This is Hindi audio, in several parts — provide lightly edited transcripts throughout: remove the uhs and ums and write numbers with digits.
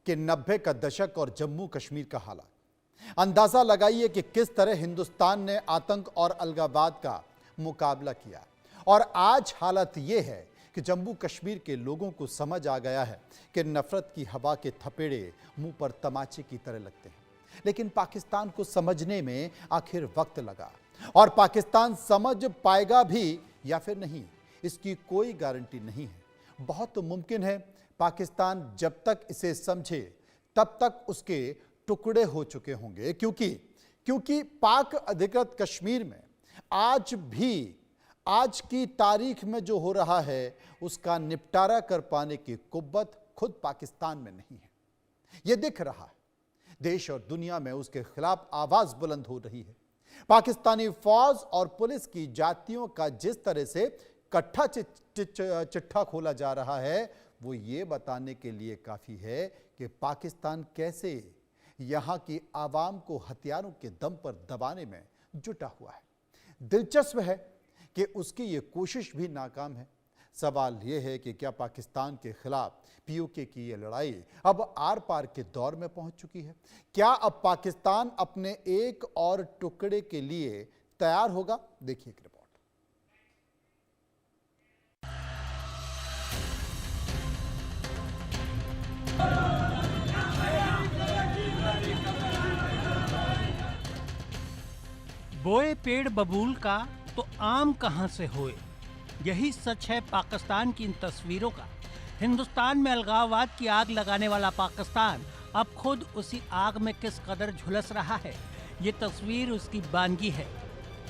कि 90 का दशक और जम्मू कश्मीर का हालात। अंदाजा लगाइए कि किस तरह हिंदुस्तान ने आतंक और अलगाववाद का मुकाबला किया और आज हालत यह है कि जम्मू कश्मीर के लोगों को समझ आ गया है कि नफरत की हवा के थपेड़े मुंह पर तमाचे की तरह लगते हैं। लेकिन पाकिस्तान को समझने में आखिर वक्त लगा और पाकिस्तान समझ पाएगा भी या फिर नहीं, इसकी कोई गारंटी नहीं है। बहुत मुमकिन है पाकिस्तान जब तक इसे समझे तब तक उसके टुकड़े हो चुके होंगे, क्योंकि पाक अधिकृत कश्मीर में आज की तारीख में जो हो रहा है उसका निपटारा कर पाने की कुव्वत खुद पाकिस्तान में नहीं है। यह दिख रहा है, देश और दुनिया में उसके खिलाफ आवाज बुलंद हो रही है। पाकिस्तानी फौज और पुलिस की जातियों का जिस तरह से कट्ठा चिट्ठा खोला जा रहा है वो ये बताने के लिए काफी है कि पाकिस्तान कैसे यहां की आवाम को हथियारों के दम पर दबाने में जुटा हुआ है। दिलचस्प है कि उसकी ये कोशिश भी नाकाम है। सवाल यह है कि क्या पाकिस्तान के खिलाफ पीओके की ये लड़ाई अब आर पार के दौर में पहुंच चुकी है? क्या अब पाकिस्तान अपने एक और टुकड़े के लिए तैयार होगा? देखिए एक रिपोर्ट। बोए पेड़ बबूल का तो आम कहां से होए, यही सच है पाकिस्तान की इन तस्वीरों का। हिंदुस्तान में अलगाववाद की आग लगाने वाला पाकिस्तान अब खुद उसी आग में किस कदर झुलस रहा है, ये तस्वीर उसकी बानगी है।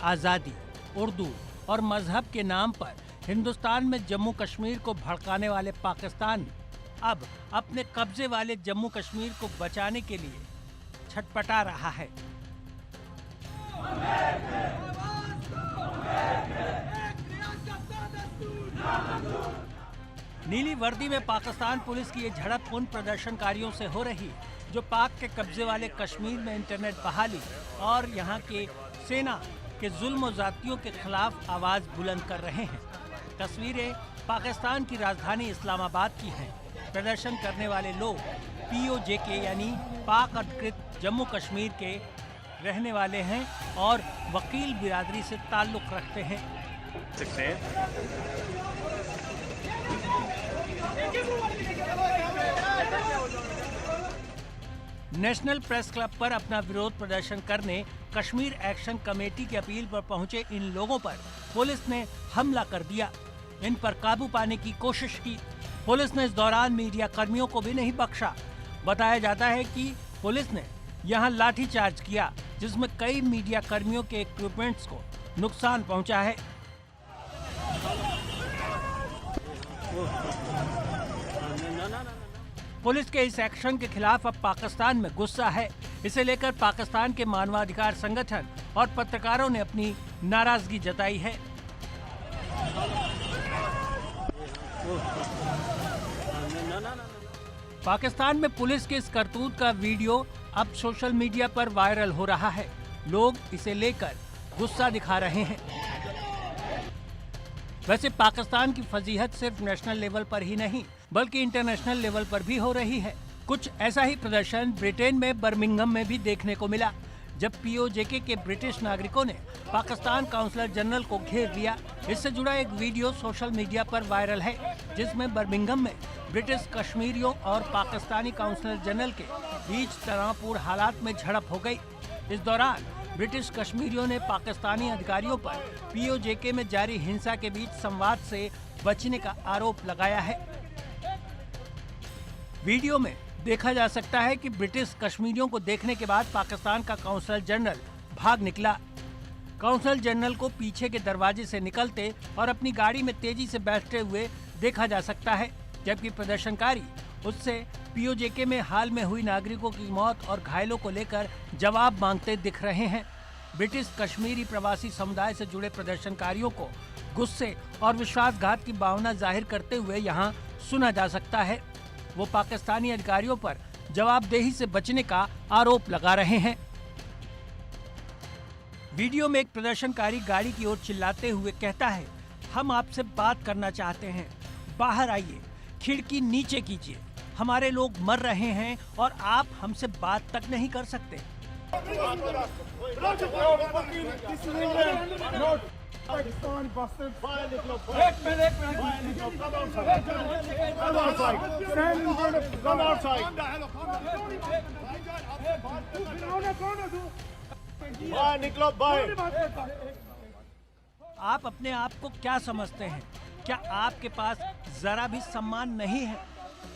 आज़ादी, उर्दू और मजहब के नाम पर हिंदुस्तान में जम्मू कश्मीर को भड़काने वाले पाकिस्तान अब अपने कब्जे वाले जम्मू कश्मीर को बचाने के लिए छटपटा रहा है। नीली वर्दी में पाकिस्तान पुलिस की ये झड़प उन प्रदर्शनकारियों से हो रही जो पाक के कब्जे वाले कश्मीर में इंटरनेट बहाली और यहाँ के सेना के जुल्म और जातियों के खिलाफ आवाज बुलंद कर रहे हैं। तस्वीरें पाकिस्तान की राजधानी इस्लामाबाद की हैं। प्रदर्शन करने वाले लोग पीओजेके यानी पाक अधिकृत जम्मू कश्मीर के रहने वाले हैं और वकील बिरादरी से ताल्लुक रखते हैं। नेशनल प्रेस क्लब पर अपना विरोध प्रदर्शन करने कश्मीर एक्शन कमेटी की अपील पर पहुंचे इन लोगों पर पुलिस ने हमला कर दिया। इन पर काबू पाने की कोशिश की। पुलिस ने इस दौरान मीडिया कर्मियों को भी नहीं बख्शा। बताया जाता है कि पुलिस ने यहां लाठीचार्ज किया, जिसमें कई मीडिया कर्मियों के इक्विपमेंट्स को नुकसान पहुंचा है। पुलिस के इस एक्शन के खिलाफ अब पाकिस्तान में गुस्सा है। इसे लेकर पाकिस्तान के मानवाधिकार संगठन और पत्रकारों ने अपनी नाराजगी जताई है। पाकिस्तान में पुलिस के इस करतूत का वीडियो अब सोशल मीडिया पर वायरल हो रहा है। लोग इसे लेकर गुस्सा दिखा रहे हैं। वैसे पाकिस्तान की फजीहत सिर्फ नेशनल लेवल पर ही नहीं बल्कि इंटरनेशनल लेवल पर भी हो रही है। कुछ ऐसा ही प्रदर्शन ब्रिटेन में बर्मिंघम में भी देखने को मिला, जब पीओजेके के ब्रिटिश नागरिकों ने पाकिस्तान काउंसलर जनरल को घेर लिया। इससे जुड़ा एक वीडियो सोशल मीडिया पर वायरल है, जिसमें बर्मिंघम में ब्रिटिश कश्मीरियों और पाकिस्तानी काउंसलर जनरल के बीच तनावपूर्ण हालात में झड़प हो गई। इस दौरान ब्रिटिश कश्मीरियों ने पाकिस्तानी अधिकारियों पर पीओजेके में जारी हिंसा के बीच संवाद से बचने का आरोप लगाया है। वीडियो में देखा जा सकता है कि ब्रिटिश कश्मीरियों को देखने के बाद पाकिस्तान का काउंसलर जनरल भाग निकला। काउंसलर जनरल को पीछे के दरवाजे से निकलते और अपनी गाड़ी में तेजी से बैठते हुए देखा जा सकता है, जबकि प्रदर्शनकारी उससे पीओजेके में हाल में हुई नागरिकों की मौत और घायलों को लेकर जवाब मांगते दिख रहे हैं। ब्रिटिश कश्मीरी प्रवासी समुदाय से जुड़े प्रदर्शनकारियों को गुस्से और विश्वासघात की भावना जाहिर करते हुए यहाँ सुना जा सकता है। वो पाकिस्तानी अधिकारियों पर जवाबदेही से बचने का आरोप लगा रहे हैं। वीडियो में एक प्रदर्शनकारी गाड़ी की ओर चिल्लाते हुए कहता है, हम आपसे बात करना चाहते हैं, बाहर आइए, खिड़की नीचे कीजिए, हमारे लोग मर रहे हैं और आप हमसे बात तक नहीं कर सकते। आप अपने आप को क्या समझते हैं? क्या आपके पास जरा भी सम्मान नहीं है?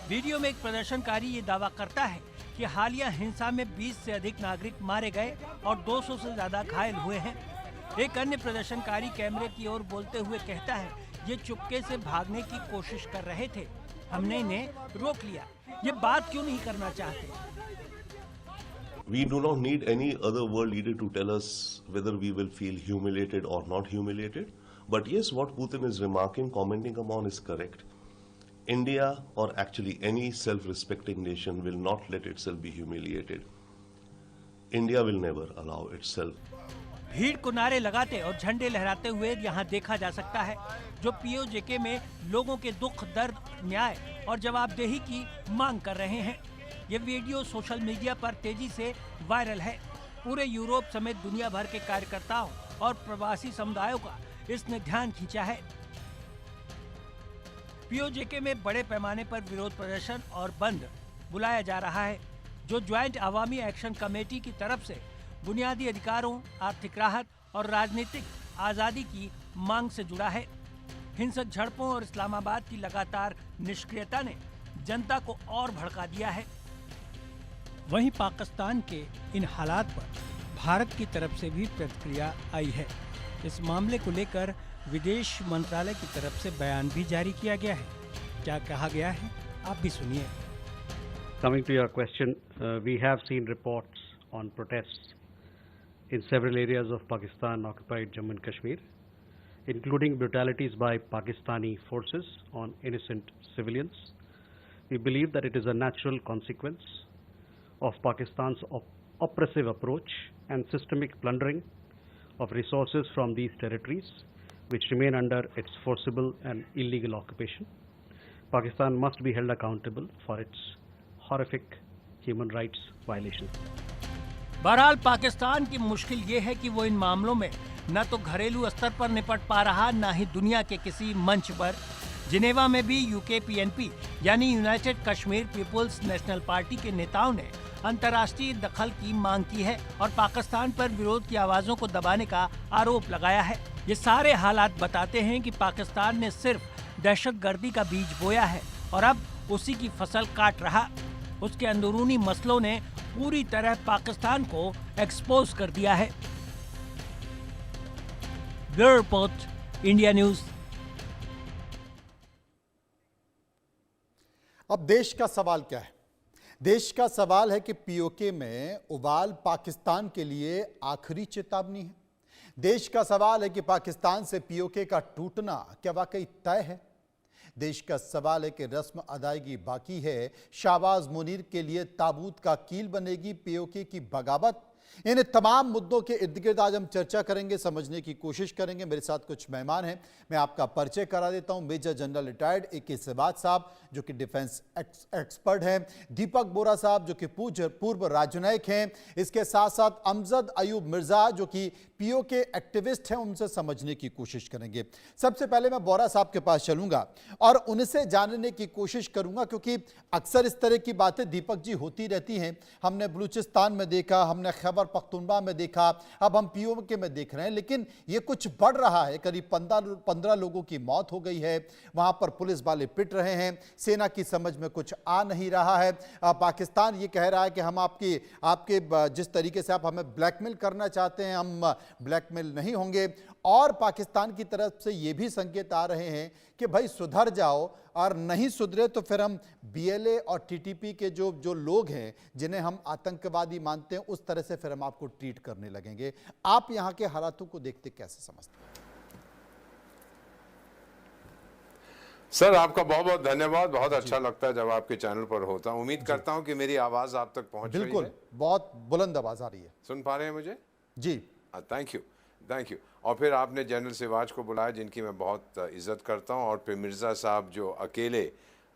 वीडियो में एक प्रदर्शनकारी ये दावा करता है कि हालिया हिंसा में 20 से अधिक नागरिक मारे गए और 200 से ज्यादा घायल हुए हैं। एक अन्य प्रदर्शनकारी कैमरे की ओर बोलते हुए कहता है, ये चुपके से भागने की कोशिश कर रहे थे, हमने इन्हें रोक लिया। ये बात क्यों नहीं करना चाहते? We do not need any other world leader to tell us whether we will feel humiliated or not humiliated. But yes, what Putin is remarking, commenting upon is correct. India, or actually any self-respecting nation, will not let itself be humiliated. India will never allow itself. भीड़ को नारे लगाते और झंडे लहराते हुए यहाँ देखा जा सकता है, जो पीओजेके में लोगों के दुख, दर्द, न्याय और जवाबदेही की मांग कर रहे हैं। ये वीडियो सोशल मीडिया पर तेजी से वायरल है। पूरे यूरोप समेत दुनिया भर के कार्यकर्ताओं और प्रवासी समुदायों का इसने ध्यान खींचा है। पीओजेके में बड़े पैमाने पर विरोध प्रदर्शन और बंद बुलाया जा रहा है, जो ज्वाइंट अवामी एक्शन कमेटी की तरफ से बुनियादी अधिकारों, आर्थिक राहत और राजनीतिक आज़ादी की मांग से जुड़ा है। हिंसक झड़पों और इस्लामाबाद की लगातार निष्क्रियता ने जनता को और भड़का दिया है। वहीं पाकिस्तान के इन हालात पर भारत की तरफ से भी प्रतिक्रिया आई है। इस मामले को लेकर विदेश मंत्रालय की तरफ से बयान भी जारी किया गया है। क्या कहा गया है, आप भी सुनिए। Coming to your question, we have seen reports on protests in several areas of Pakistan-occupied Jammu and Kashmir, including brutalities by Pakistani forces on innocent civilians. We believe that it is a natural consequence of Pakistan's oppressive approach and systemic plundering of resources from these territories, which remain under its forcible and illegal occupation. Pakistan must be held accountable for its horrific human rights violations. बहरहाल पाकिस्तान की मुश्किल ये है कि वो इन मामलों में न तो घरेलू स्तर पर निपट पा रहा, न ही दुनिया के किसी मंच पर। जिनेवा में भी यूकेपीएनपी यानी United Kashmir People's National Party के नेताओं ने अंतर्राष्ट्रीय दखल की मांग की है और पाकिस्तान पर विरोध की आवाजों को दबाने का आरोप लगाया है। ये सारे हालात बताते हैं कि पाकिस्तान ने सिर्फ दहशतगर्दी का बीज बोया है और अब उसी की फसल काट रहा। उसके अंदरूनी मसलों ने पूरी तरह पाकिस्तान को एक्सपोज कर दिया है। Bureau report, India news. अब देश का सवाल क्या है? देश का सवाल है कि पीओके में उबाल पाकिस्तान के लिए आखिरी चेतावनी है। देश का सवाल है कि पाकिस्तान से पीओके का टूटना क्या वाकई तय है? देश का सवाल है कि रस्म अदायगी बाकी है। शाहबाज मुनीर के लिए ताबूत का कील बनेगी पीओके की बगावत। इन तमाम मुद्दों के इर्द गिर्द आज हम चर्चा करेंगे, समझने की कोशिश करेंगे। मेरे साथ कुछ मेहमान हैं, मैं आपका परिचय करा देता हूं। मेजर जनरल रिटायर्ड AK सिबाज साहब, जो कि डिफेंस एक्सपर्ट हैं। दीपक बोरा साहब, जो कि पूर्व राजनयिक हैं। इसके साथ साथ अमजद अयूब मिर्जा, जो कि पीओके एक्टिविस्ट हैं। उनसे समझने की कोशिश करेंगे। सबसे पहले मैं बोरा साहब के पास चलूंगा और उनसे जानने की कोशिश करूंगा, क्योंकि अक्सर इस तरह की बातें दीपक जी होती रहती हैं। हमने बलूचिस्तान में देखा, हमने खैबर पख्तूनख्वा में देखा, अब हम पीओके में देख रहे हैं। लेकिन ये कुछ बढ़ रहा है। करीब 15 लोगों की मौत हो गई है। वहां पर पुलिस वाले पिट रहे हैं। सेना की समझ में कुछ आ नहीं रहा है। पाकिस्तान ये कह रहा है कि हम आपके जिस तरीके से आप हमें ब्लैकमेल करना चाहते हैं, हम ब्लैकमेल नहीं होंगे। और पाकिस्तान की तरफ से ये भी संकेत आ रहे हैं कि भाई सुधर जाओ, और नहीं सुधरे तो फिर हम BLA और TTP के जो लोग हैं, जिन्हें हम आतंकवादी मानते हैं, उस तरह से फिर हम आपको ट्रीट करने लगेंगे। आप यहां के हालातों को देखते कैसे समझते हैं? सर, आपका बहुत बहुत धन्यवाद। बहुत अच्छा लगता है जब आपके चैनल पर होता हूं। उम्मीद करता हूं कि मेरी आवाज आप तक पहुंच रही है। बिल्कुल, बहुत बुलंद आवाज आ रही है। सुन पा रहे हैं मुझे? जी, थैंक यू। और फिर आपने जनरल सिवाज को बुलाया, जिनकी मैं बहुत इज्जत करता हूं, और फिर मिर्ज़ा साहब जो अकेले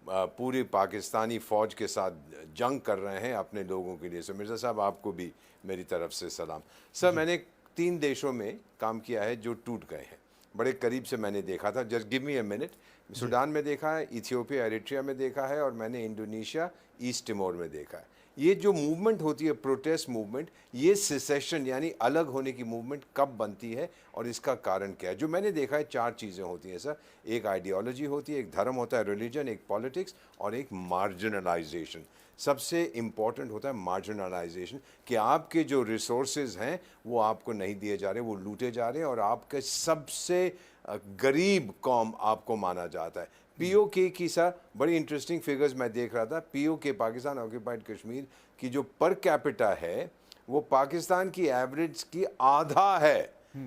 पूरी पाकिस्तानी फ़ौज के साथ जंग कर रहे हैं अपने लोगों के लिए। सो मिर्ज़ा साहब आपको भी मेरी तरफ से सलाम। सर मैंने 3 देशों में काम किया है जो टूट गए हैं, बड़े करीब से मैंने देखा था। Just give me a minute. Sudan में देखा है, इथियोपिया एरिट्रिया में देखा है, और मैंने इंडोनेशिया ईस्ट तिमोर में देखा है। ये जो मूवमेंट होती है, प्रोटेस्ट मूवमेंट, ये सिसेशन यानी अलग होने की मूवमेंट कब बनती है और इसका कारण क्या है? जो मैंने देखा है 4 चीज़ें होती हैं सर। एक आइडियोलॉजी होती है, एक धर्म होता है, रिलीजन, एक पॉलिटिक्स, और एक मार्जिनलाइजेशन। सबसे इम्पॉर्टेंट होता है मार्जिनलाइजेशन, कि आपके जो रिसोर्सेज हैं वो आपको नहीं दिए जा रहे, वो लूटे जा रहे हैं, और आपके सबसे गरीब कौम आपको माना जाता है। पीओके की सर बड़ी इंटरेस्टिंग फिगर्स मैं देख रहा था। पीओके, पाकिस्तान ऑक्यूपाइड कश्मीर की जो पर कैपिटा है वो पाकिस्तान की एवरेज की आधा है।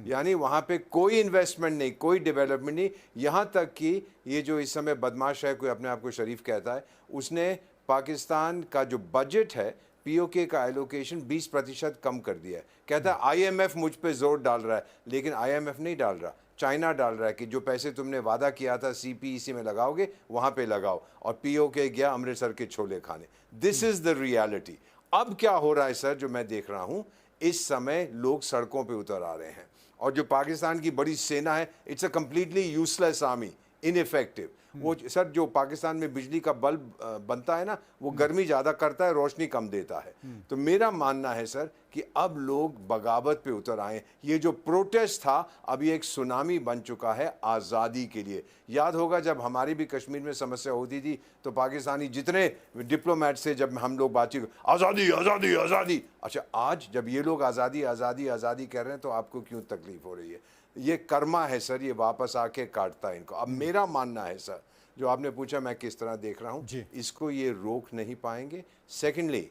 यानी वहाँ पे कोई इन्वेस्टमेंट नहीं, कोई डेवलपमेंट नहीं। यहाँ तक कि ये जो इस समय बदमाश है, कोई अपने आप को शरीफ कहता है, उसने पाकिस्तान का जो बजट है पीओके का एलोकेशन 20% कम कर दिया है। कहता है आईएमएफ मुझ पे जोर डाल रहा है, लेकिन आईएमएफ नहीं डाल रहा, चाइना डाल रहा है कि जो पैसे तुमने वादा किया था सीपीईसी में लगाओगे वहाँ पे लगाओ, और पीओके गया अमृतसर के छोले खाने। This is the reality. अब क्या हो रहा है सर, जो मैं देख रहा हूँ, इस समय लोग सड़कों पे उतर आ रहे हैं, और जो पाकिस्तान की बड़ी सेना है, it's a completely useless army, ineffective. वो सर जो पाकिस्तान में बिजली का बल्ब बनता है ना, वो गर्मी ज़्यादा करता है, रोशनी कम देता है। तो मेरा मानना है सर कि अब लोग बगावत पे उतर आए। ये जो प्रोटेस्ट था अब ये एक सुनामी बन चुका है आज़ादी के लिए। याद होगा जब हमारी भी कश्मीर में समस्या होती थी तो पाकिस्तानी जितने डिप्लोमेट से जब हम लोग बातचीत, आज़ादी आज़ादी आज़ादी। अच्छा, आज जब ये लोग आज़ादी आज़ादी आज़ादी कह रहे हैं तो आपको क्यों तकलीफ हो रही है? ये कर्मा है सर, ये वापस आके काटता है इनको। अब मेरा मानना है सर, जो आपने पूछा मैं किस तरह देख रहा हूँ, इसको ये रोक नहीं पाएंगे। सेकेंडली,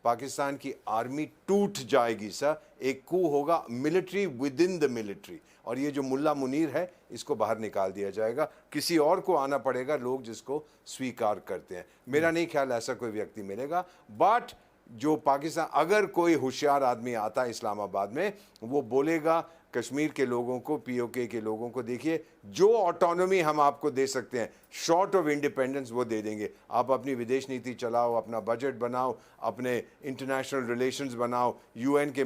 पाकिस्तान की आर्मी टूट जाएगी सर, एक कू होगा military with in the military, और ये जो मुल्ला मुनीर है इसको बाहर निकाल दिया जाएगा, किसी और को आना पड़ेगा, लोग जिसको स्वीकार करते हैं। मेरा नहीं ख्याल ऐसा कोई व्यक्ति मिलेगा। बट जो पाकिस्तान, अगर कोई होशियार आदमी आता है इस्लामाबाद में, वो बोलेगा कश्मीर के लोगों को, पीओके के लोगों को, देखिए जो ऑटोनॉमी हम आपको दे सकते हैं शॉर्ट ऑफ इंडिपेंडेंस वो दे देंगे। आप अपनी विदेश नीति चलाओ, अपना बजट बनाओ, अपने इंटरनेशनल रिलेशंस बनाओ, यूएन के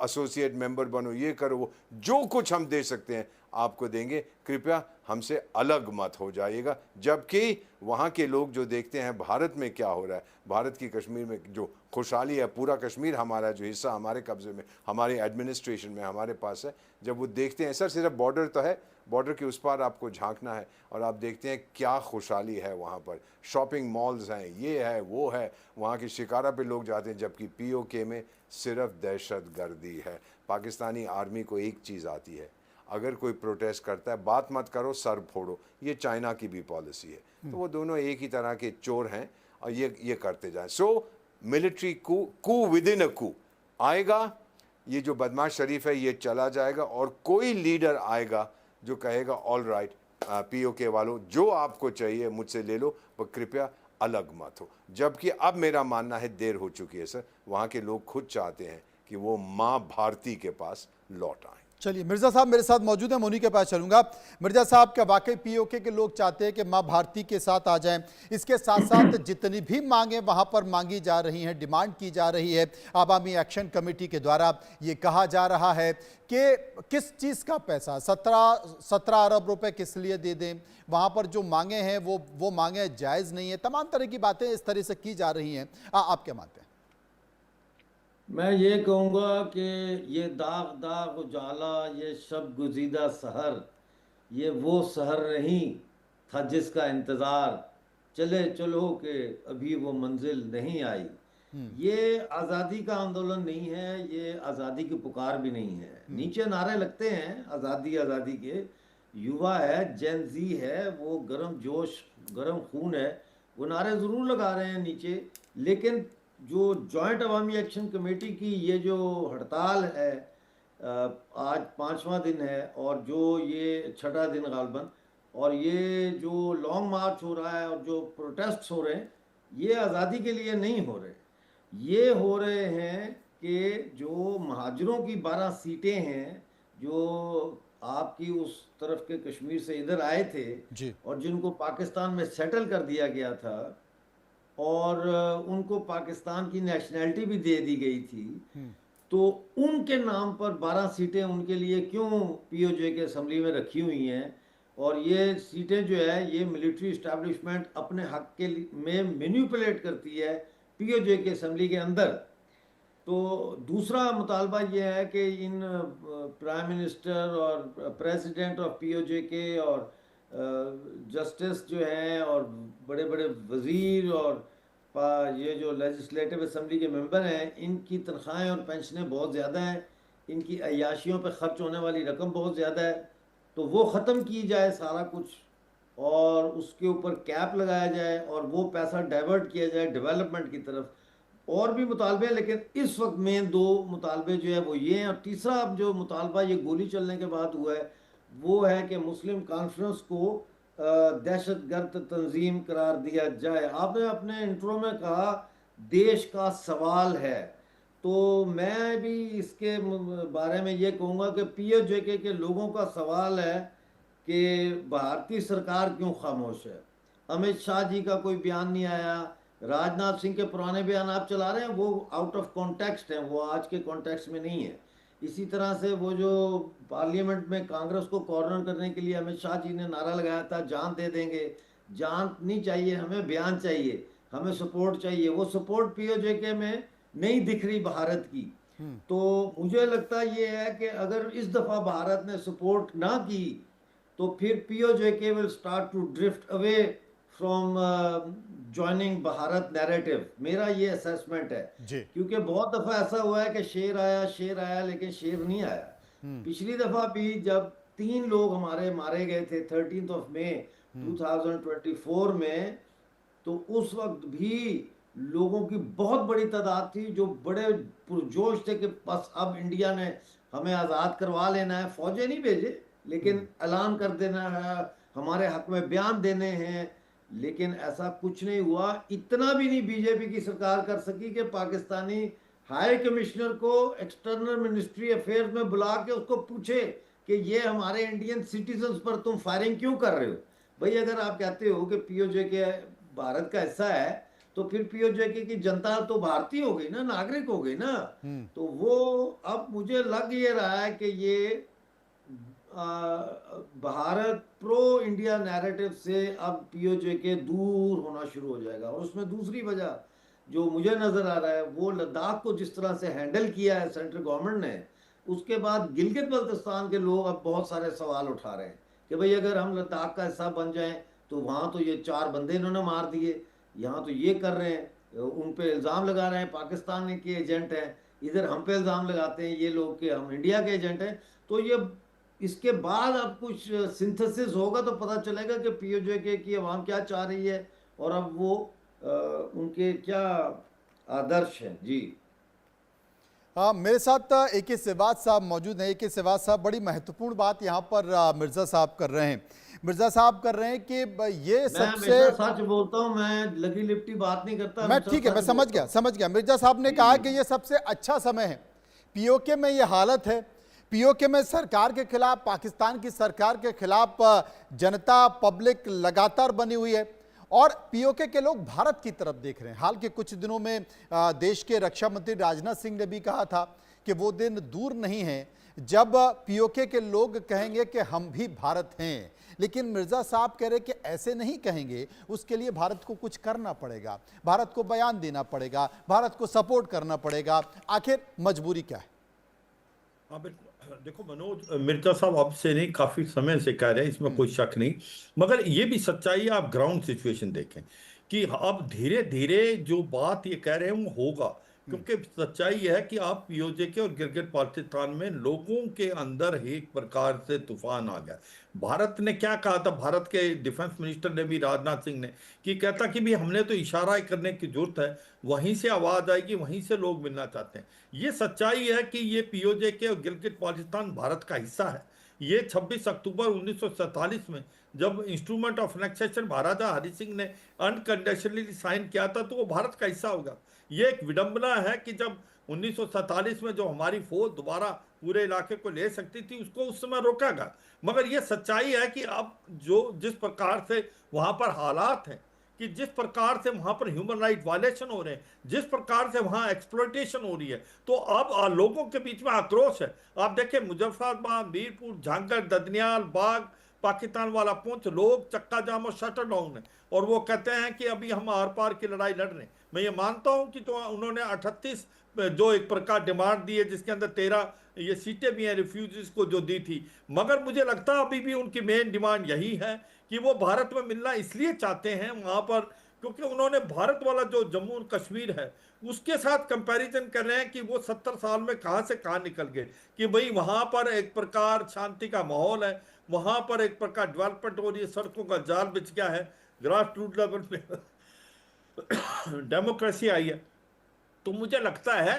एसोसिएट मेंबर बनो, ये करो, वो जो कुछ हम दे सकते हैं आपको देंगे। कृपया हमसे अलग मत हो जाइएगा। जबकि वहाँ के लोग जो देखते हैं भारत में क्या हो रहा है, भारत की कश्मीर में जो खुशहाली है, पूरा कश्मीर हमारा, जो हिस्सा हमारे कब्जे में, हमारे एडमिनिस्ट्रेशन में हमारे पास है, जब वो देखते हैं सर, सिर्फ बॉर्डर तो है, बॉर्डर के उस पार आपको झांकना है और आप देखते हैं क्या खुशहाली है वहाँ पर। शॉपिंग मॉल्स हैं, ये है वो है, वहाँ की शिकारा पे लोग जाते हैं, जबकि पीओके में सिर्फ दहशत गर्दी है। पाकिस्तानी आर्मी को एक चीज़ आती है, अगर कोई प्रोटेस्ट करता है बात मत करो, सर फोड़ो। ये चाइना की भी पॉलिसी है। तो वो दोनों एक ही तरह के चोर हैं और ये करते जाएं। सो मिलिट्री कू विद इन अ कू आएगा, ये जो बदमाश शरीफ है ये चला जाएगा, और कोई लीडर आएगा जो कहेगा ऑल राइट पीओके वालों, जो आपको चाहिए मुझसे ले लो, पर कृपया अलग मत हो। जबकि अब मेरा मानना है देर हो चुकी है सर, वहाँ के लोग खुद चाहते हैं कि वो माँ भारती के पास लौट आए। चलिए, मिर्जा साहब मेरे साथ मौजूद हैं, उन्हीं के पास चलूंगा। मिर्जा साहब, क्या वाकई पीओके के लोग चाहते हैं कि मां भारती के साथ आ जाएं? इसके साथ साथ जितनी भी मांगे वहां पर मांगी जा रही हैं, डिमांड की जा रही है, आवामी एक्शन कमेटी के द्वारा ये कहा जा रहा है कि किस चीज़ का पैसा, 17 अरब रुपए किस लिए दे दें, वहाँ पर जो मांगे हैं वो मांगे जायज़ नहीं है, तमाम तरह की बातें इस तरह से की जा रही हैं। आप क्या मानते हैं? मैं ये कहूँगा कि ये दाग दाग उजाला, ये शब गुज़ीदा सहर, ये वो सहर नहीं था जिसका इंतज़ार, चले चलो कि अभी वो मंजिल नहीं आई। ये आज़ादी का आंदोलन नहीं है, ये आज़ादी की पुकार भी नहीं है। नीचे नारे लगते हैं आज़ादी आज़ादी के, युवा है, जेन ज़ी है, वो गर्म जोश गर्म खून है, वो नारे ज़रूर लगा रहे हैं नीचे। लेकिन जो जॉइंट अवामी एक्शन कमेटी की ये जो हड़ताल है, आज 5वां दिन है और जो ये 6ठा दिन गालबन, और ये जो लॉन्ग मार्च हो रहा है और जो प्रोटेस्ट हो रहे हैं, ये आज़ादी के लिए नहीं हो रहे। ये हो रहे हैं कि जो महाजरों की 12 सीटें हैं जो आपकी उस तरफ के कश्मीर से इधर आए थे जी। और जिनको पाकिस्तान में सेटल कर दिया गया था और उनको पाकिस्तान की नेशनैलिटी भी दे दी गई थी, तो उनके नाम पर 12 सीटें उनके लिए क्यों पीओजे के असेंबली में रखी हुई हैं? और ये सीटें जो है ये मिलिट्री इस्टेब्लिशमेंट अपने हक के में मैनिपुलेट करती है पीओजे के असेंबली के अंदर। तो दूसरा मुतालबा ये है कि इन प्राइम मिनिस्टर और प्रेसिडेंट ऑफ पीओजे के और जस्टिस जो हैं और बड़े बड़े वज़ीर और ये जो लेजिस्लेटिव असेंबली के मेंबर हैं, इनकी तनख्वाहें और पेंशनें बहुत ज़्यादा हैं, इनकी अय्याशियों पर ख़र्च होने वाली रकम बहुत ज़्यादा है। तो वो ख़त्म की जाए सारा कुछ और उसके ऊपर कैप लगाया जाए और वो पैसा डाइवर्ट किया जाए डेवलपमेंट की तरफ। और भी मुतालबे हैं, लेकिन इस वक्त में 2 मुतालबे जो है वो ये हैं। और तीसरा अब जो मुतालबा ये गोली चलने के बाद हुआ है वो है कि मुस्लिम कॉन्फ्रेंस को दहशतगर्द तंजीम करार दिया जाए। आपने अपने इंट्रो में कहा देश का सवाल है, तो मैं भी इसके बारे में ये कहूँगा कि पीओजे के लोगों का सवाल है कि भारतीय सरकार क्यों खामोश है। अमित शाह जी का कोई बयान नहीं आया, राजनाथ सिंह के पुराने बयान आप चला रहे हैं वो आउट ऑफ कॉन्टेक्स्ट हैं, वो आज के कॉन्टेक्स्ट में नहीं है। इसी तरह से वो जो पार्लियामेंट में कांग्रेस को कॉर्नर करने के लिए अमित शाह जी ने नारा लगाया था जान दे देंगे, जान नहीं चाहिए हमें, बयान चाहिए, हमें सपोर्ट चाहिए। वो सपोर्ट पीओजे के में नहीं दिख रही भारत की। तो मुझे लगता ये है कि अगर इस दफ़ा भारत ने सपोर्ट ना की तो फिर पीओजे के will start to drift away from joining Bharat narrative. मेरा ये असेसमेंट है जी। क्योंकि बहुत दफ़ा ऐसा हुआ है कि शेर आया लेकिन शेर नहीं आया। पिछली दफ़ा भी जब 3 लोग हमारे मारे गए थे 13 मई 2024 में, तो उस वक्त भी लोगों की बहुत बड़ी तादाद थी जो बड़े पुरजोश थे कि बस अब इंडिया ने हमें आज़ाद करवा लेना है। फौजें नहीं भेजे लेकिन ऐलान कर देना है, हमारे हक में बयान देने हैं, लेकिन ऐसा कुछ नहीं हुआ। इतना भी नहीं बीजेपी की सरकार कर सकी कि पाकिस्तानी हाई कमिश्नर को एक्सटर्नल मिनिस्ट्री अफेयर्स में बुला के उसको पूछे कि ये हमारे इंडियन सिटीजन्स पर तुम फायरिंग क्यों कर रहे हो। भाई अगर आप कहते हो कि पीओजे के भारत का हिस्सा है तो फिर पीओजे की जनता तो भारतीय हो गई ना, नागरिक हो गई ना। तो वो अब मुझे लग ये रहा है कि ये भारत प्रो इंडिया नैरेटिव से अब पीओजे के दूर होना शुरू हो जाएगा। और उसमें दूसरी वजह जो मुझे नज़र आ रहा है वो लद्दाख को जिस तरह से हैंडल किया है सेंट्रल गवर्नमेंट ने, उसके बाद गिलगित बल्तिस्तान के लोग अब बहुत सारे सवाल उठा रहे हैं कि भाई अगर हम लद्दाख का हिस्सा बन जाएं तो वहाँ तो ये 4 बंदे इन्होंने मार दिए, यहाँ तो ये कर रहे हैं, उन पे इल्ज़ाम लगा रहे हैं पाकिस्तान के एजेंट हैं, इधर हम पे इल्ज़ाम लगाते हैं ये लोग कि हम इंडिया के एजेंट हैं। तो ये इसके बाद अब कुछ सिंथेसिस होगा तो पता चलेगा कि पीओजे की आवाम क्या चाह रही है और अब वो उनके क्या आदर्श हैं। जी मेरे साथ AK सिवाज साहब मौजूद हैं। AK सिवाज साहब, बड़ी महत्वपूर्ण बात यहाँ पर मिर्जा साहब कर रहे हैं। मिर्जा साहब कर रहे हैं कि ये सबसे सच बोलता हूँ, मैं लगी लिपटी बात नहीं करता। मैं ठीक है, मैं समझ गया। मिर्जा साहब ने कहा कि ये सबसे अच्छा समय है। पीओके में ये हालत है, पीओके में सरकार के खिलाफ, पाकिस्तान की सरकार के खिलाफ जनता पब्लिक लगातार बनी हुई है और पीओके के लोग भारत की तरफ देख रहे हैं। हाल के कुछ दिनों में देश के रक्षा मंत्री राजनाथ सिंह ने भी कहा था कि वो दिन दूर नहीं है जब पीओके के लोग कहेंगे कि हम भी भारत हैं। लेकिन मिर्जा साहब कह रहे कि ऐसे नहीं कहेंगे, उसके लिए भारत को कुछ करना पड़ेगा, भारत को बयान देना पड़ेगा, भारत को सपोर्ट करना पड़ेगा। आखिर मजबूरी क्या है? हाँ बिल्कुल, देखो मनोज, मिर्जा साहब अब से नहीं काफी समय से कह रहे हैं, इसमें कोई शक नहीं, मगर ये भी सच्चाई है। आप ग्राउंड सिचुएशन देखें कि अब धीरे धीरे जो बात ये कह रहे हैं वो होगा, क्योंकि सच्चाई है कि आप पीओजे के और गिलगित बाल्टिस्तान में लोगों के अंदर एक प्रकार से तूफान आ गया। भारत ने क्या कहा था, भारत के डिफेंस मिनिस्टर ने भी, राजनाथ सिंह ने, कि कहता कि भी हमने तो इशारा करने की जरूरत है, वहीं से आवाज आएगी, वहीं से लोग मिलना चाहते हैं। ये सच्चाई है कि ये पीओजे के और गिलगित बाल्टिस्तान भारत का हिस्सा है। ये 26 अक्टूबर 1947 में जब इंस्ट्रूमेंट ऑफ एनेक्सेशन महाराजा हरि सिंह ने अनकंडीशनली साइन किया था तो वो भारत का हिस्सा होगा। ये एक विडंबना है कि जब 1947 में जो हमारी फौज दोबारा पूरे इलाके को ले सकती थी उसको उस समय रोका गया। मगर ये सच्चाई है कि अब जो जिस प्रकार से वहां पर हालात हैं, कि जिस प्रकार से वहां पर ह्यूमन राइट वायलेशन हो रहे हैं, जिस प्रकार से वहां एक्सप्लॉयटेशन हो रही है, तो अब लोगों के बीच में आक्रोश है। आप देखें मुजफ्फराबाद, मीरपुर, झांगड़, ददनियाल, बाग, पाकिस्तान वाला पुंछ, लोग चक्का जाम और शटर डाउन है और वो कहते हैं कि अभी हम आर पार की लड़ाई लड़ रहे हैं। मैं ये मानता हूं कि तो उन्होंने 38 जो एक प्रकार डिमांड दी है, जिसके अंदर 13 ये सीटें भी हैं रिफ्यूजीज को जो दी थी, मगर मुझे लगता है अभी भी उनकी मेन डिमांड यही है कि वो भारत में मिलना इसलिए चाहते हैं वहां पर क्योंकि उन्होंने भारत वाला जो जम्मू और कश्मीर है उसके साथ कंपैरिजन कर रहे हैं कि वो 70 साल में कहां से कहां निकल गए, कि भाई वहां पर एक प्रकार शांति का माहौल है, वहां पर एक प्रकार डेवलपमेंट हो रही है, सड़कों का जाल बिछ गया है, ग्रास रूट लेवल पे डेमोक्रेसी आई है। तो मुझे लगता है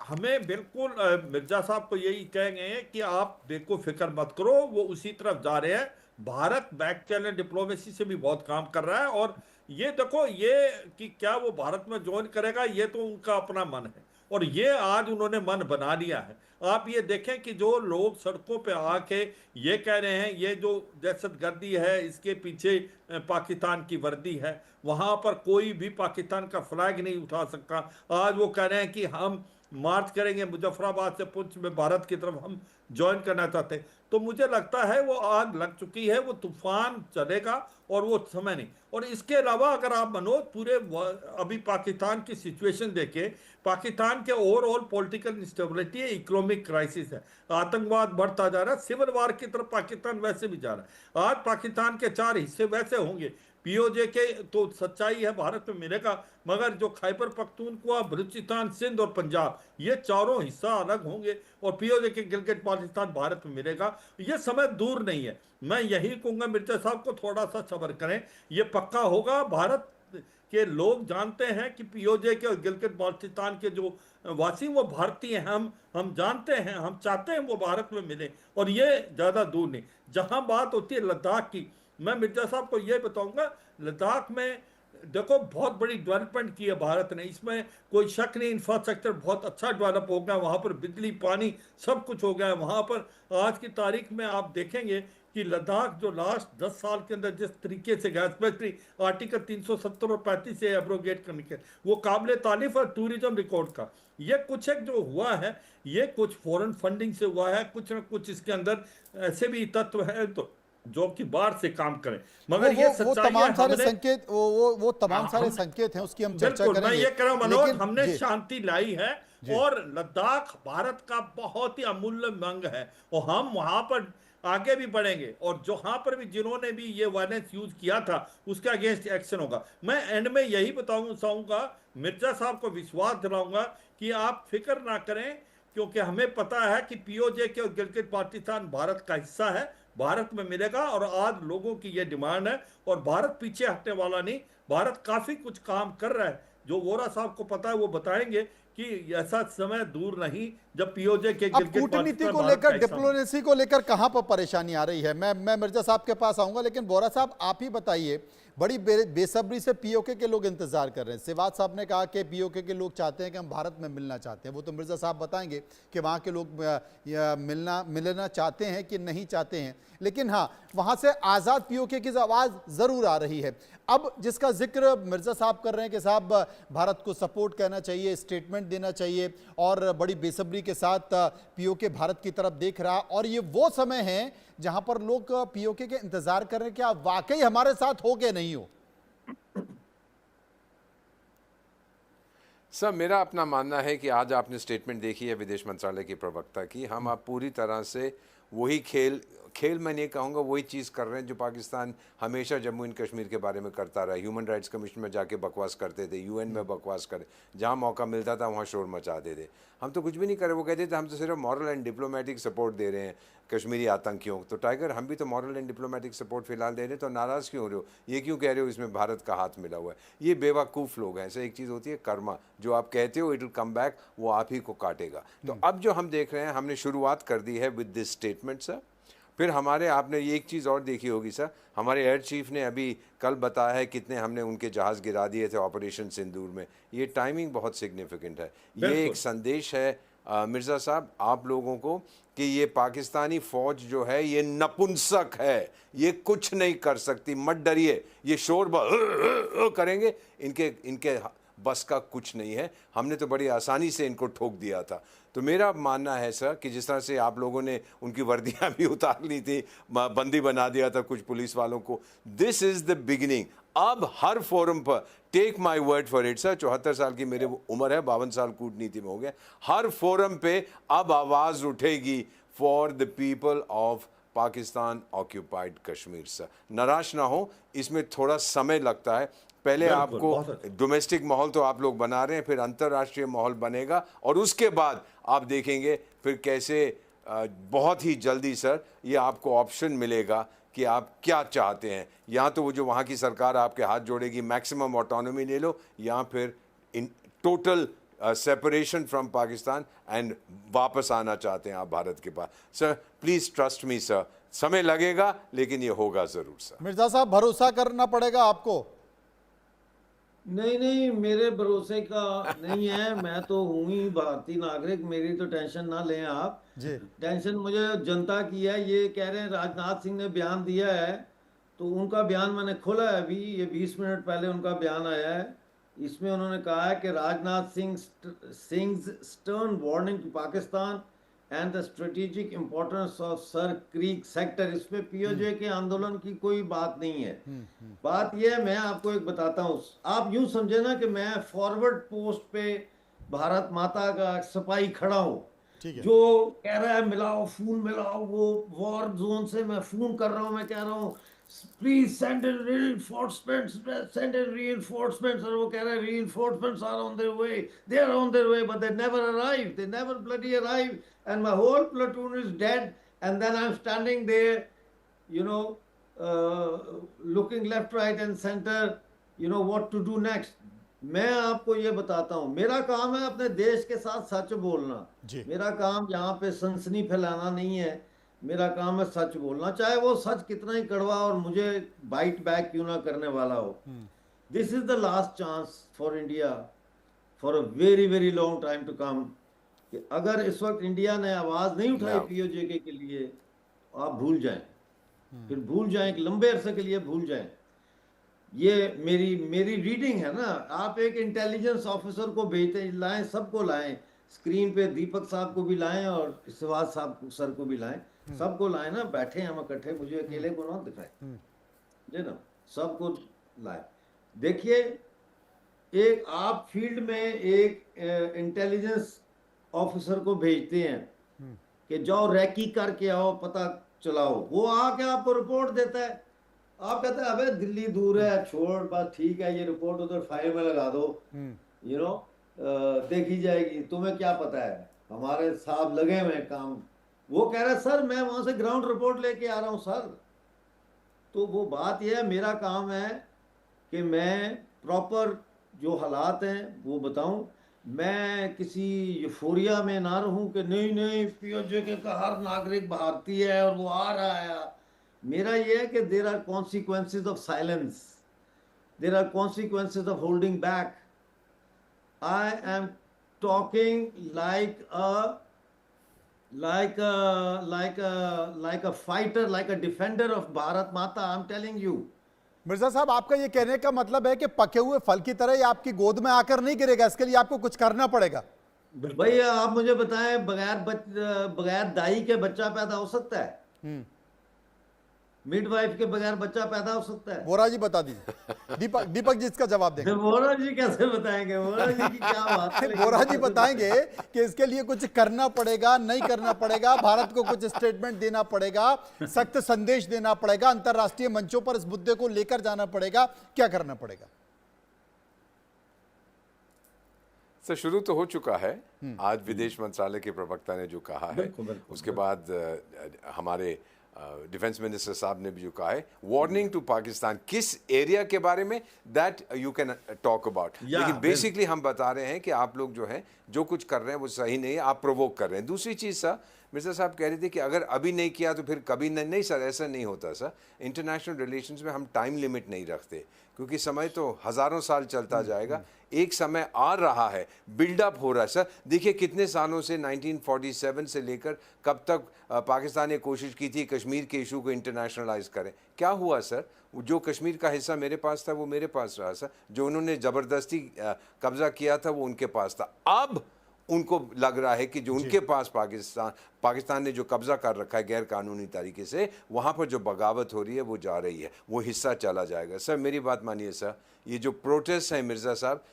हमें बिल्कुल मिर्जा साहब को यही कहेंगे कि आप देखो फिक्र मत करो, वो उसी तरफ जा रहे हैं। भारत बैक चैनल डिप्लोमेसी से भी बहुत काम कर रहा है और ये देखो ये कि क्या वो भारत में ज्वाइन करेगा ये तो उनका अपना मन है और ये आज उन्होंने मन बना लिया है। आप ये देखें कि जो लोग सड़कों पे आके ये कह रहे हैं ये जो दहशतगर्दी है इसके पीछे पाकिस्तान की वर्दी है, वहां पर कोई भी पाकिस्तान का फ्लैग नहीं उठा सकता। आज वो कह रहे हैं कि हम मार्च करेंगे मुजफ्फराबाद से पुंछ में भारत की तरफ हम ज्वाइन करना चाहते हैं। तो मुझे लगता है वो आग लग चुकी है, वो तूफान चलेगा और वो समय नहीं। और इसके अलावा अगर आप मनोज पूरे अभी पाकिस्तान की सिचुएशन देखें, पाकिस्तान के ओवरऑल पॉलिटिकल इंस्टेबिलिटी है, इकोनॉमिक क्राइसिस है, आतंकवाद बढ़ता जा रहा है, सिविल वार की तरफ पाकिस्तान वैसे भी जा रहा है। आज पाकिस्तान के 4 हिस्से वैसे होंगे, पीओजे के तो सच्चाई है भारत में मिलेगा, मगर जो खैबर पख्तूनख्वा, बलूचिस्तान, सिंध और पंजाब ये चारों हिस्सा अलग होंगे और पीओजे के गिलगित बाल्टिस्तान भारत में मिलेगा। ये समय दूर नहीं है। मैं यही कहूंगा मिर्जा साहब को थोड़ा सा सब्र करें, ये पक्का होगा। भारत के लोग जानते हैं कि पीओजे के और गिलगित बाल्टिस्तान के जो वासी वो भारतीय हैं, हम जानते हैं, हम चाहते हैं वो भारत में मिले और ये ज्यादा दूर नहीं। जहां बात होती है लद्दाख की, मैं मिर्जा साहब को यह बताऊंगा, लद्दाख में देखो बहुत बड़ी डेवलपमेंट की है भारत ने, इसमें कोई शक नहीं। इंफ्रास्ट्रक्चर बहुत अच्छा डेवलप हो गया, वहां पर बिजली पानी सब कुछ हो गया है। वहां पर आज की तारीख में आप देखेंगे कि लद्दाख जो लास्ट 10 साल के अंदर जिस तरीके से गया, स्पेशली आर्टिकल 370 और 35 से एब्रोगेट करने के, वो काबिल तारीफ है टूरिज्म रिकॉर्ड का। ये कुछ एक जो हुआ है ये कुछ फॉरेन फंडिंग से हुआ है, कुछ ना कुछ इसके अंदर ऐसे भी तत्व है तो जो कि बाहर से काम करें। मगर ये वो तमाम सारे संकेत वो तमाम सारे संकेत हैं, उसकी हम चर्चा करेंगे। मैं ये कह रहा हूं मनोज, हमने शांति लाई है और लद्दाख भारत का बहुत ही अमूल्य अंग है और हम वहां पर आगे भी बढ़ेंगे और जहां पर भी जिन्होंने भी ये वायलेंस यूज किया था उसके अगेंस्ट एक्शन होगा। मैं एंड में यही चाहूंगा, मिर्जा साहब को विश्वास दिलाऊंगा कि आप फिक्र ना करें, क्योंकि हमें पता है कि पीओजे के और गिलगित बाल्टिस्तान भारत का हिस्सा है, भारत में मिलेगा और आज लोगों की यह डिमांड है और भारत पीछे हटने वाला नहीं। भारत काफी कुछ काम कर रहा है, जो वोरा साहब को पता है वो बताएंगे कि ऐसा समय दूर नहीं जब पीओजे के कूटनीति को लेकर, डिप्लोमेसी को लेकर कहां पर परेशानी आ रही है। मैं मिर्जा साहब के पास आऊंगा, लेकिन वोरा साहब आप ही बताइए, बड़ी बेसब्री से पीओके के लोग इंतजार कर रहे हैं। सिवाद साहब ने कहा कि पीओके के लोग चाहते हैं कि हम भारत में मिलना चाहते हैं, वो तो मिर्जा साहब बताएंगे कि वहाँ के लोग मिलना चाहते हैं कि नहीं चाहते हैं, लेकिन हाँ वहाँ से आज़ाद पीओके की आवाज़ ज़रूर आ रही है। अब जिसका जिक्र मिर्जा साहब कर रहे हैं कि साहब भारत को सपोर्ट करना चाहिए, स्टेटमेंट देना चाहिए, और बड़ी बेसब्री के साथ पीओके भारत की तरफ देख रहा, और ये वो समय है जहां पर लोग पीओके के इंतजार कर रहे हैं कि आप वाकई हमारे साथ हो के नहीं हो। सर मेरा अपना मानना है कि आज आपने स्टेटमेंट देखी है विदेश मंत्रालय की प्रवक्ता की, हम आप पूरी तरह से वही खेल मैं नहीं कहूँगा, वही चीज़ कर रहे हैं जो पाकिस्तान हमेशा जम्मू एंड कश्मीर के बारे में करता रहा। ह्यूमन राइट्स कमीशन में जाके बकवास करते थे, यूएन में बकवास करे, जहाँ मौका मिलता था वहाँ शोर मचा देते। हम तो कुछ भी नहीं करे, वो कहते थे हम तो सिर्फ मॉरल एंड डिप्लोमेटिक सपोर्ट दे रहे हैं कश्मीरी आतंकियों। तो टाइगर हम भी तो मॉरल एंड डिप्लोमेटिक सपोर्ट फिलहाल दे रहे हैं, तो नाराज़ क्यों हो रहे हो, ये क्यों कह रहे हो इसमें भारत का हाथ मिला हुआ है। ये बेवकूफ़ लोग हैं। ऐसे एक चीज़ होती है कर्मा, जो आप कहते हो इट विल कम बैक, वो आप ही को काटेगा। तो अब जो हम देख रहे हैं, हमने शुरुआत कर दी है विद दिस स्टेटमेंट सर। फिर हमारे, आपने ये एक चीज़ और देखी होगी सर, हमारे एयर चीफ ने अभी कल बताया है कितने हमने उनके जहाज़ गिरा दिए थे ऑपरेशन सिंदूर में। ये टाइमिंग बहुत सिग्निफिकेंट है। ये एक संदेश है मिर्ज़ा साहब आप लोगों को कि ये पाकिस्तानी फ़ौज जो है ये नपुंसक है, ये कुछ नहीं कर सकती, मत डरिए। ये शोर करेंगे, इनके बस का कुछ नहीं है। हमने तो बड़ी आसानी से इनको ठोक दिया था। तो मेरा मानना है सर कि जिस तरह से आप लोगों ने उनकी वर्दियां भी उतार ली थी, बंदी बना दिया था कुछ पुलिस वालों को, दिस इज द बिगिनिंग। अब हर फोरम पर, take my word for it sir, 74 साल की मेरी उम्र है, 52 साल कूटनीति में हो गया, हर फोरम पे अब आवाज उठेगी for the people of Pakistan occupied Kashmir. Sir निराश ना हो, इसमें थोड़ा समय लगता है। पहले आपको डोमेस्टिक माहौल तो आप लोग बना रहे हैं, फिर अंतर्राष्ट्रीय माहौल बनेगा और उसके बाद आप देखेंगे फिर कैसे बहुत ही जल्दी सर ये आपको ऑप्शन मिलेगा कि आप क्या चाहते हैं। या तो वो जो वहाँ की सरकार आपके हाथ जोड़ेगी, मैक्सिमम ऑटोनॉमी ले लो, या फिर in total separation from Pakistan and वापस आना चाहते हैं आप भारत के पास। Sir please trust me sir, समय लगेगा लेकिन ये होगा ज़रूर सर। मिर्जा साहब भरोसा करना पड़ेगा आपको। नहीं नहीं, मेरे भरोसे का नहीं है, मैं तो हूँ ही भारतीय नागरिक, मेरी तो टेंशन ना लें आप जी। टेंशन मुझे जनता की है। ये कह रहे हैं राजनाथ सिंह ने बयान दिया है, तो उनका बयान मैंने खोला है अभी, ये 20 मिनट पहले उनका बयान आया है। इसमें उन्होंने कहा है कि Rajnath Singh stern warning to Pakistan and the strategic importance of Sir Creek sector. इसमें पीओजे के आंदोलन की कोई बात नहीं है। बात यह है, मैं आपको एक बताता हूँ, आप यूं समझे ना कि मैं फॉरवर्ड पोस्ट पे भारत माता का सिपाही खड़ा हूँ जो कह रहा है मिलाओ खून मिलाओ, वो वॉर जोन से मैं फोन कर रहा हूँ, मैं कह रहा हूँ please send in reinforcements, send in reinforcements, और वो कह रहा है reinforcements are on their way, they are on their way, but they never arrive, they never bloody arrive, and my whole platoon is dead, and then I'm standing there, you know, looking left, right and center, you know what to do next. मैं आपको ये बताता हूँ, मेरा काम है अपने देश के साथ सच बोलना। मेरा काम यहाँ पे सनसनी फैलाना नहीं है, मेरा काम है सच बोलना, चाहे वो सच कितना ही कड़वा और मुझे बाइट बैक क्यों ना करने वाला हो। This is the last chance for India for a very very long time to come. कि अगर इस वक्त इंडिया ने आवाज नहीं उठाई पीओजे के लिए, आप भूल जाएं, फिर भूल जाएं, एक लंबे अरसे के लिए भूल जाएं। ये मेरी रीडिंग है ना। आप एक इंटेलिजेंस ऑफिसर को भेजते, लाएं, सबको लाएं, स्क्रीन पे दीपक साहब को भी लाएं और शिवाज साहब सर को भी लाएं, सबको लाएं ना, बैठे हम इकट्ठे, मुझे अकेले को ना दिखाए, जी ना, सबको लाए। देखिए, एक आप फील्ड में एक इंटेलिजेंस ऑफिसर को भेजते हैं कि जाओ रैकी करके आओ, पता चलाओ, वो आके आपको रिपोर्ट देता है, आप कहते हैं अबे दिल्ली दूर है, छोड़, बस ठीक है, ये रिपोर्ट उधर फाइल में लगा दो, यू नो, देखी जाएगी, तुम्हें क्या पता है, हमारे साहब लगे हुए काम। वो कह रहा है सर मैं वहां से ग्राउंड रिपोर्ट लेके आ रहा हूं सर। तो वो बात यह है, मेरा काम है कि मैं प्रॉपर जो हालात हैं वो बताऊं, मैं किसी यूफोरिया में ना रहूं कि नहीं नहीं पीओजे के का हर नागरिक भारतीय है और वो आ रहा है। मेरा ये है कि there are consequences of silence, there are consequences of holding back. I am talking like a fighter, like a defender of Bharat Mata, I'm telling you. Mirza साहब, आपका ये कहने का मतलब है कि पके हुए फल की तरह ये आपकी गोद में आकर नहीं गिरेगा, इसके लिए आपको कुछ करना पड़ेगा। भैया आप मुझे बताएं, बगैर दाई के बच्चा पैदा हो सकता है? मिडवाइफ के बगैर बच्चा पैदा हो सकता है? वोरा जी बता दीजिए। दीपक जी इसका जवाब देंगे। वोरा जी कैसे बताएंगे? वोरा जी की क्या बात है? वोरा जी बताएंगे कि इसके लिए कुछ करना पड़ेगा, नहीं करना पड़ेगा, भारत को कुछ स्टेटमेंट देना पड़ेगा, सख्त संदेश देना पड़ेगा, अंतरराष्ट्रीय मंचों पर इस मुद्दे को लेकर जाना पड़ेगा, क्या करना पड़ेगा? सर शुरू तो हो चुका है, आज विदेश मंत्रालय के प्रवक्ता ने जो कहा है, उसके बाद हमारे डिफेंस मिनिस्टर साहब ने भी जो कहा है, वार्निंग टू पाकिस्तान, किस एरिया के बारे में that you can talk about, लेकिन बेसिकली हम बता रहे हैं कि आप लोग जो है जो कुछ कर रहे हैं वो सही नहीं है, आप प्रोवोक कर रहे हैं। दूसरी चीज़ सर, मिर्जा साहब कह रहे थे कि अगर अभी नहीं किया तो फिर कभी नहीं। नहीं सर, ऐसा नहीं होता सर। इंटरनेशनल रिलेशंस में हम टाइम लिमिट नहीं रखते, क्योंकि समय तो हज़ारों साल चलता जाएगा। एक समय आ रहा है, बिल्डअप हो रहा है सर। देखिए कितने सालों से 1947 से लेकर कब तक पाकिस्तान ने कोशिश की थी कश्मीर के इशू को इंटरनेशनलाइज करें। क्या हुआ सर? जो कश्मीर का हिस्सा मेरे पास था वो मेरे पास रहा सर, जो उन्होंने ज़बरदस्ती कब्ज़ा किया था वो उनके पास था। अब उनको लग रहा है कि जो उनके पास पाकिस्तान ने जो कब्जा कर रखा है गैर कानूनी तरीके से, वहाँ पर जो बगावत हो रही है वो जा रही है, वो हिस्सा चला जाएगा। सर मेरी बात मानिए सर, ये जो प्रोटेस्ट हैं मिर्ज़ा साहब,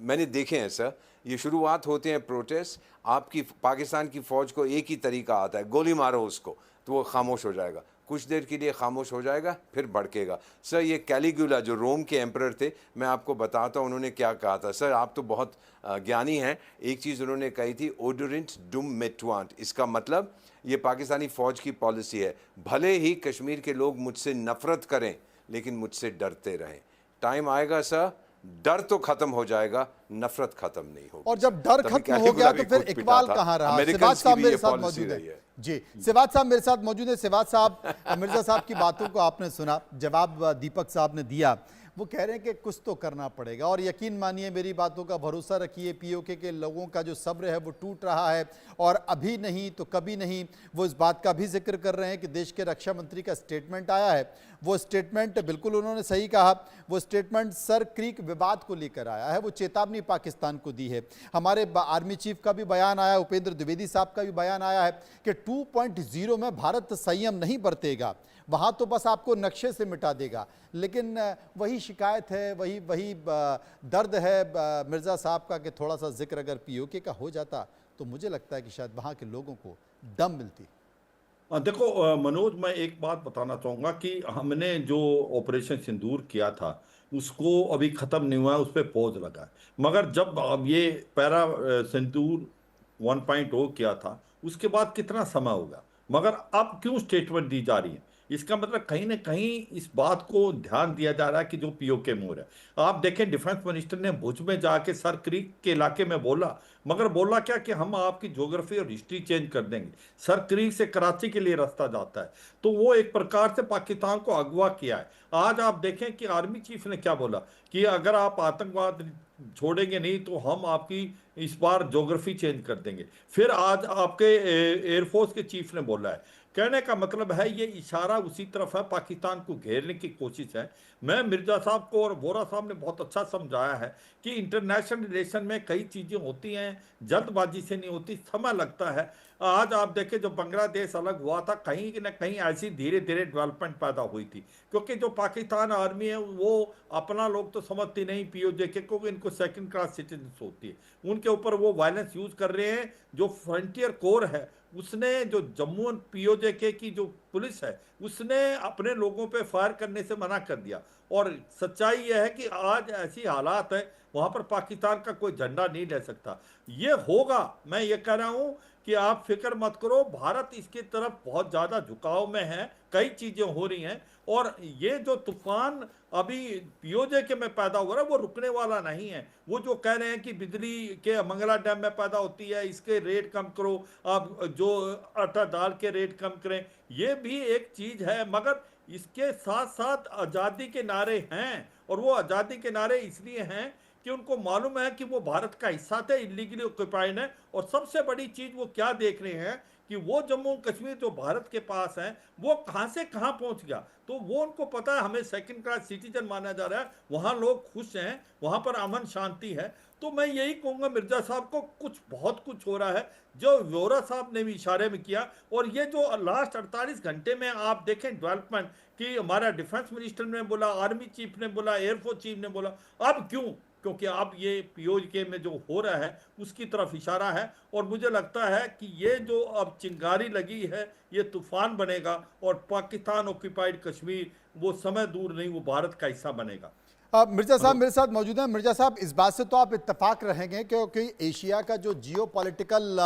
मैंने देखे हैं सर, ये शुरुआत होते हैं प्रोटेस्ट, आपकी पाकिस्तान की फ़ौज को एक ही तरीका आता है, गोली मारो उसको तो वो खामोश हो जाएगा। कुछ देर के लिए खामोश हो जाएगा, फिर भड़केगा। सर ये कैलिगुला जो रोम के एम्परर थे, मैं आपको बताता हूँ उन्होंने क्या कहा था। सर आप तो बहुत ज्ञानी हैं। एक चीज़ उन्होंने कही थी, ओडोरेंट डुम मेटुआंट। इसका मतलब ये पाकिस्तानी फ़ौज की पॉलिसी है, भले ही कश्मीर के लोग मुझसे नफ़रत करें लेकिन मुझसे डरते रहें। टाइम आएगा सर, डर तो खत्म हो जाएगा, नफरत खत्म नहीं होगी। और जब डर खत्म हो गया तो फिर इकबाल कहाँ रहा? सिवाज साहब मेरे साथ मौजूद है। जी, सिवाज साहब मेरे साथ मौजूद है। सिवाज साहब, मिर्जा साहब की बातों को आपने सुना, जवाब दीपक साहब ने दिया। वो कह रहे हैं कि कुछ तो करना पड़ेगा, और यकीन मानिए, मेरी बातों का भरोसा रखिए, पीओके के लोगों का जो सब्र है वो टूट रहा है, और अभी नहीं तो कभी नहीं। वो इस बात का भी जिक्र कर रहे हैं कि देश के रक्षा मंत्री का स्टेटमेंट आया है, वो स्टेटमेंट बिल्कुल उन्होंने सही कहा, वो स्टेटमेंट सर क्रीक विवाद को लेकर आया है, वो चेतावनी पाकिस्तान को दी है। हमारे आर्मी चीफ का भी बयान आया, उपेंद्र द्विवेदी साहब का भी बयान आया है कि 2.0 में भारत संयम नहीं बरतेगा, वहाँ तो बस आपको नक्शे से मिटा देगा। लेकिन वही शिकायत है, वही दर्द है मिर्ज़ा साहब का कि थोड़ा सा जिक्र अगर पीओके का हो जाता तो मुझे लगता है कि शायद वहाँ के लोगों को दम मिलती। देखो मनोज, मैं एक बात बताना चाहूँगा कि हमने जो ऑपरेशन सिंदूर किया था उसको अभी ख़त्म नहीं हुआ है, उस पर पॉज लगा है। मगर जब अब ये पैरा सिंदूर 1.0 किया था उसके बाद कितना समय होगा, मगर अब क्यों स्टेटमेंट दी जा रही है? इसका मतलब कहीं ना कहीं इस बात को ध्यान दिया जा रहा है कि जो पीओके मोर है। आप देखें, डिफेंस मिनिस्टर ने भुज में जाके सर क्रीक के इलाके में बोला, मगर बोला क्या कि हम आपकी ज्योग्राफी और हिस्ट्री चेंज कर देंगे। सर क्रीक से कराची के लिए रास्ता जाता है, तो वो एक प्रकार से पाकिस्तान को अगवा किया है। आज आप देखें कि आर्मी चीफ ने क्या बोला कि अगर आप आतंकवाद छोड़ेंगे नहीं तो हम आपकी इस बार ज्योग्राफी चेंज कर देंगे। फिर आज आपके एयरफोर्स के चीफ ने बोला है। कहने का मतलब है ये इशारा उसी तरफ है, पाकिस्तान को घेरने की कोशिश है। मैं मिर्जा साहब को और वोरा साहब ने बहुत अच्छा समझाया है कि इंटरनेशनल रिलेशन में कई चीज़ें होती हैं, जल्दबाजी से नहीं होती, समय लगता है। आज आप देखें, जो बांग्लादेश अलग हुआ था, कहीं ना कहीं ऐसी धीरे धीरे डेवलपमेंट पैदा हुई थी, क्योंकि जो पाकिस्तान आर्मी है वो अपना लोग तो समझती नहीं पीओजे के, क्योंकि इनको सेकंड क्लास सिटीजन होती है, उनके ऊपर वो वायलेंस यूज कर रहे हैं। जो फ्रंटियर कोर है उसने, जो जम्मू पीओजे के की जो पुलिस है उसने अपने लोगों पे फायर करने से मना कर दिया। और सच्चाई यह है कि आज ऐसी हालात है वहां पर पाकिस्तान का कोई झंडा नहीं ले सकता। ये होगा, मैं ये कह रहा हूं कि आप फिक्र मत करो, भारत इसकी तरफ बहुत ज्यादा झुकाव में है, कई चीजें हो रही हैं। और ये जो तूफान अभी पीओजे के में पैदा हो रहा है वो रुकने वाला नहीं है। वो जो कह रहे हैं कि बिजली के मंगला डैम में पैदा होती है, इसके रेट कम करो, आप जो आटा दाल के रेट कम करें, ये भी एक चीज है। मगर इसके साथ साथ आज़ादी के नारे हैं, और वो आज़ादी के नारे इसलिए हैं कि उनको मालूम है कि वो भारत का हिस्सा थे, इलीगली ऑक्युपाइड है। और सबसे बड़ी चीज वो क्या देख रहे हैं कि वो जम्मू कश्मीर जो भारत के पास है वो कहां से कहां पहुंच गया। तो वो उनको पता है हमें सेकंड क्लास सिटीजन माना जा रहा है, वहां लोग खुश हैं, वहां पर अमन शांति है। तो मैं यही कहूंगा मिर्जा साहब को, कुछ बहुत कुछ हो रहा है, जो वोरा साहब ने भी इशारे में किया। और ये जो लास्ट 48 घंटे में आप देखें डेवलपमेंट कि हमारा डिफेंस मिनिस्टर ने बोला, आर्मी चीफ ने बोला, एयरफोर्स चीफ ने बोला, अब क्यों? क्योंकि अब ये पीओके में जो हो रहा है उसकी तरफ इशारा है। और मुझे लगता है कि ये जो अब चिंगारी लगी है ये तूफान बनेगा, और पाकिस्तान ऑक्युपाइड कश्मीर वो समय दूर नहीं, वो भारत का हिस्सा बनेगा। मिर्जा साहब मेरे साथ मौजूद हैं। मिर्जा साहब, इस बात से तो आप इत्तेफाक रहेंगे क्योंकि एशिया का जो जियोपॉलिटिकल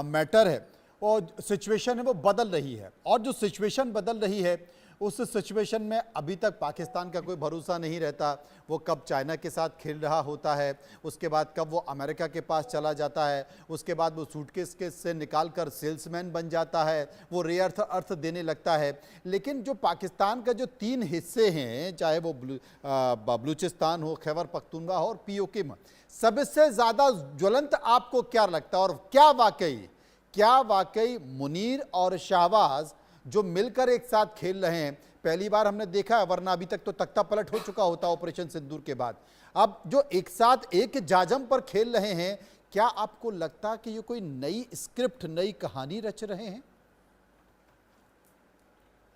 मैटर है और सिचुएशन है वो बदल रही है, और जो सिचुएशन बदल रही है उस सिचुएशन में अभी तक पाकिस्तान का कोई भरोसा नहीं रहता। वो कब चाइना के साथ खेल रहा होता है, उसके बाद कब वो अमेरिका के पास चला जाता है, उसके बाद वो सूटकेस के से निकाल कर सेल्समैन बन जाता है, वो रेअर्थ अर्थ देने लगता है। लेकिन जो पाकिस्तान का जो 3 हिस्से हैं, चाहे वो बलूचिस्तान हो, खैबर पख्तूनख्वा हो और पीओके में, सबसे ज़्यादा ज्वलंत आपको क्या लगता है? और क्या वाकई मुनीर और शाहबाज जो मिलकर एक साथ खेल रहे हैं, पहली बार हमने देखा है, वरना अभी तक तो तख्ता पलट हो चुका होता ऑपरेशन सिंदूर के बाद, अब जो एक साथ एक जाजम पर खेल रहे हैं, क्या आपको लगता कि ये कोई नई स्क्रिप्ट, नई कहानी रच रहे हैं?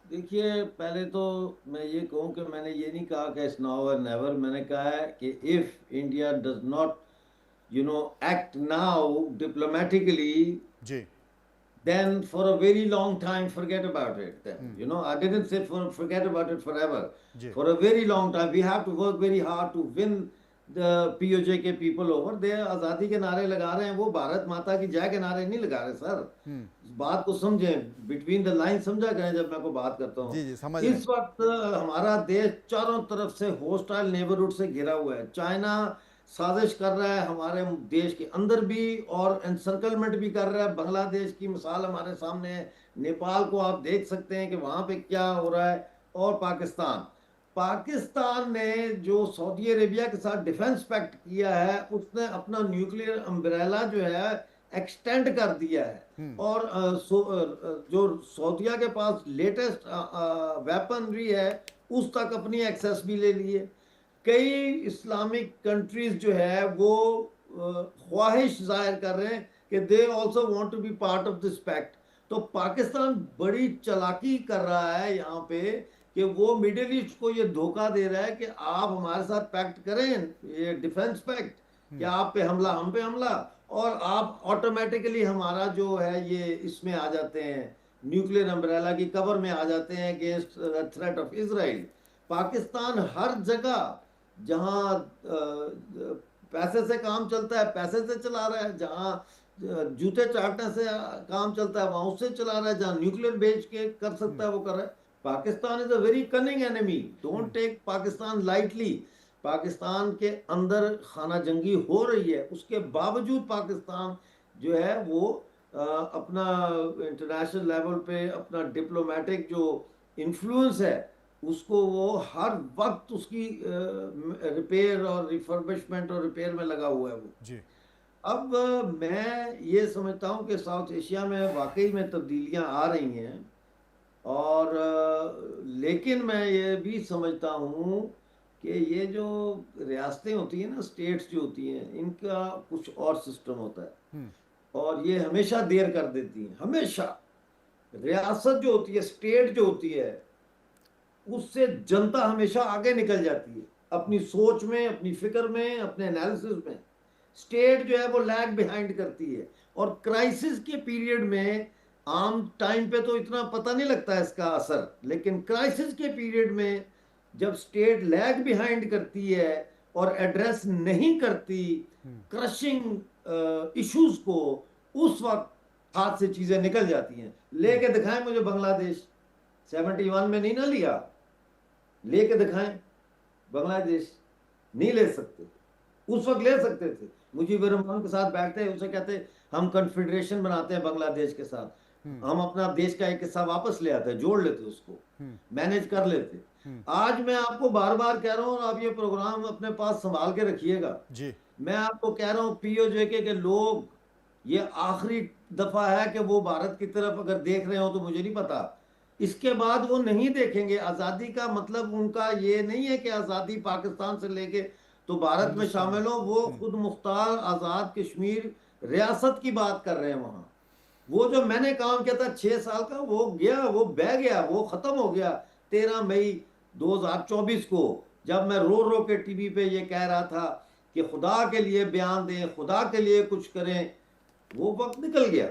देखिए, पहले तो मैं ये कहूँ कि मैंने ये नहीं कहा कि इट्स नाउ और नेवर। मैंने कहा है कि if India does not act now diplomatically, जी, then for a very long time forget about it then. I didn't say forget about it forever. जी, For a very long time we have to work very hard to win the POJ के people over. they आज़ादी के नारे लगा रहे हैं, वो भारत माता की जय के नारे नहीं लगा रहे सर। इस बात को समझें, बिटवीन द लाइन समझा करें जब मैं को बात करता हूँ। जी, समझ इस वक्त हमारा देश चारों तरफ से होस्टाइल नेबरहुड से घिरा हुआ है। चाइना साजिश कर रहा है हमारे देश के अंदर भी और एनसर्कलमेंट भी कर रहा है। बांग्लादेश की मिसाल हमारे सामने है, नेपाल को आप देख सकते हैं कि वहां पे क्या हो रहा है। और पाकिस्तान ने जो सऊदी अरेबिया के साथ डिफेंस पैक्ट किया है, उसने अपना न्यूक्लियर अम्ब्रेला जो है एक्सटेंड कर दिया है। और जो सऊदिया के पास लेटेस्ट वेपनरी है उस तक अपनी एक्सेस भी ले लिए। कई इस्लामिक कंट्रीज जो है वो ख्वाहिश जाहिर कर रहे हैं कि they also want to be part of this pact. तो पाकिस्तान बड़ी चालाकी कर रहा है यहाँ पे कि वो मिडिल ईस्ट को ये धोखा दे रहा है कि आप हमारे साथ पैक्ट करें, ये डिफेंस पैक्ट, कि आप पे हमला, हम पे हमला, और आप ऑटोमेटिकली हमारा जो है ये इसमें आ जाते हैं, न्यूक्लियर अम्ब्रेला की कवर में आ जाते हैं against threat of Israel. Pakistan हर जगह जहां पैसे से काम चलता है पैसे से चला रहा है, जहां जूते चाटने से काम चलता है वहां उससे चला रहा है, जहां न्यूक्लियर बेच के कर सकता है वो कर रहा है। Pakistan is a very cunning enemy, don't take Pakistan lightly. Pakistan के अंदर खाना जंगी हो रही है, उसके बावजूद पाकिस्तान जो है वो अपना इंटरनेशनल लेवल पे अपना डिप्लोमेटिक जो इन्फ्लुएंस है उसको वो हर वक्त उसकी रिपेयर और रिफर्बिशमेंट और रिपेयर में लगा हुआ है वो जी। अब मैं ये समझता हूँ कि साउथ एशिया में वाकई में तब्दीलियाँ आ रही हैं, और लेकिन मैं ये भी समझता हूँ कि ये जो रियासतें होती हैं ना, स्टेट्स जो होती हैं, इनका कुछ और सिस्टम होता है और ये हमेशा देर कर देती हैं। हमेशा रियासत जो होती है, स्टेट जो होती है, उससे जनता हमेशा आगे निकल जाती है अपनी सोच में, अपनी फिक्र में, अपने एनालिसिस में। स्टेट जो है वो लैग बिहाइंड करती है, और क्राइसिस के पीरियड में आम टाइम पे तो इतना पता नहीं लगता है इसका असर, लेकिन क्राइसिस के पीरियड में जब स्टेट लैग बिहाइंड करती है और एड्रेस नहीं करती क्रशिंग इश्यूज को, उस वक्त हाथ से चीजें निकल जाती हैं। लेके दिखाएं मुझे बांग्लादेश, 71 में नहीं ना लिया, लेके दिखाएं। बांग्लादेश नहीं ले सकते, उस वक्त ले सकते थे। मुजीबुर रहमान के साथ बैठते, उसे कहते हम कन्फेडरेशन बनाते हैं बांग्लादेश के साथ, हम अपना देश का एक हिस्सा वापस ले आते, जोड़ लेते, उसको मैनेज कर लेते। आज मैं आपको बार बार कह रहा हूँ, आप ये प्रोग्राम अपने पास संभाल के रखिएगा जी। मैं आपको कह रहा हूँ पीओजे के लोग, ये आखिरी दफा है कि वो भारत की तरफ अगर देख रहे हो तो मुझे नहीं पता, इसके बाद वो नहीं देखेंगे। आज़ादी का मतलब उनका ये नहीं है कि आज़ादी पाकिस्तान से लेके तो भारत में शामिल हो, वो खुद मुख्तार आज़ाद कश्मीर रियासत की बात कर रहे हैं। वहाँ वो जो मैंने काम किया था 6 साल का, वो गया, वो बह गया, वो ख़त्म हो गया 13 मई 2024 को, जब मैं रो रो के टीवी पे ये कह रहा था कि खुदा के लिए बयान दें, खुदा के लिए कुछ करें। वो वक्त निकल गया।